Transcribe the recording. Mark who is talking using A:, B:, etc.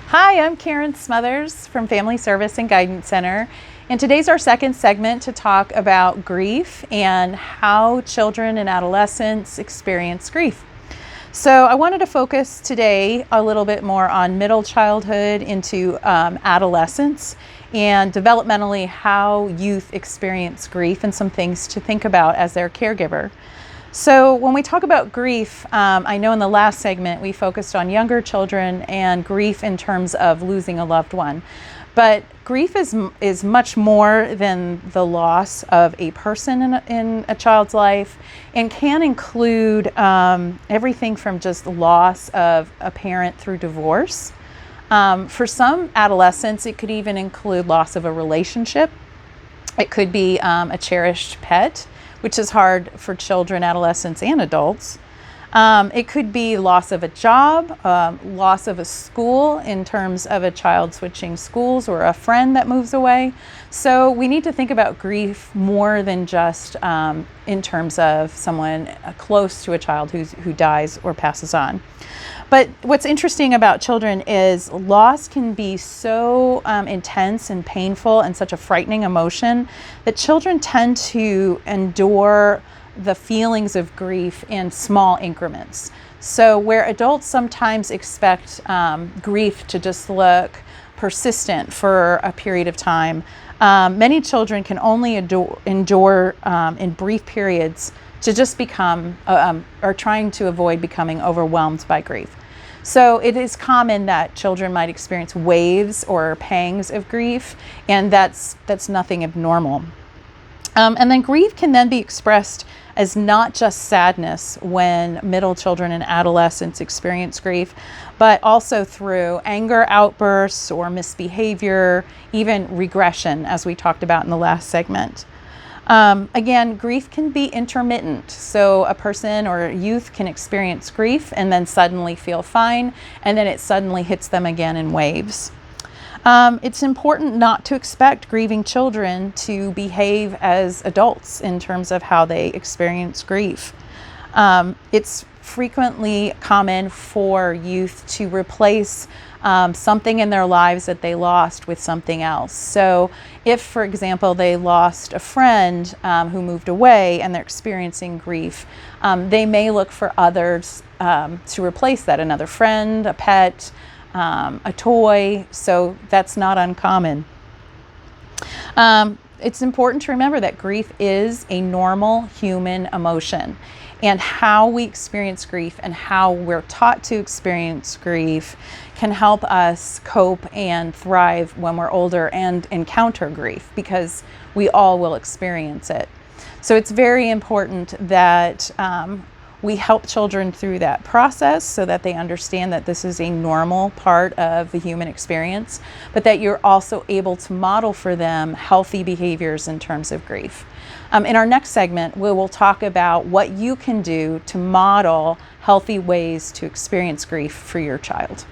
A: Hi, I'm Karen Smothers from Family Service and Guidance Center, and today's our second segment to talk about grief and how children and adolescents experience grief. So I wanted to focus today a little bit more on middle childhood into adolescence and developmentally how youth experience grief and some things to think about as their caregiver. So when we talk about grief, I know in the last segment we focused on younger children and grief in terms of losing a loved one. But grief is much more than the loss of a person in a child's life, and can include everything from just loss of a parent through divorce. For some adolescents, it could even include loss of a relationship. It could be a cherished pet, which is hard for children, adolescents, and adults. It could be loss of a job, loss of a school in terms of a child switching schools or a friend that moves away. So we need to think about grief more than just in terms of someone close to a child who dies or passes on. But what's interesting about children is loss can be so intense and painful and such a frightening emotion that children tend to endure the feelings of grief in small increments. So where adults sometimes expect grief to just look persistent for a period of time, many children can only endure in brief periods to just become or trying to avoid becoming overwhelmed by grief. So it is common that children might experience waves or pangs of grief, and that's nothing abnormal. And then grief can then be expressed as not just sadness when middle children and adolescents experience grief, but also through anger outbursts or misbehavior, even regression, as we talked about in the last segment. Again, grief can be intermittent. So a person or a youth can experience grief and then suddenly feel fine, and then it suddenly hits them again in waves. It's important not to expect grieving children to behave as adults in terms of how they experience grief. It's frequently common for youth to replace something in their lives that they lost with something else. So if, for example, they lost a friend who moved away and they're experiencing grief, they may look for others to replace that, another friend, a pet, a toy. So that's not uncommon. It's important to remember that grief is a normal human emotion, and how we experience grief and how we're taught to experience grief can help us cope and thrive when we're older and encounter grief, because we all will experience it. So it's very important that we help children through that process so that they understand that this is a normal part of the human experience, but that you're also able to model for them healthy behaviors in terms of grief. In our next segment, we will talk about what you can do to model healthy ways to experience grief for your child.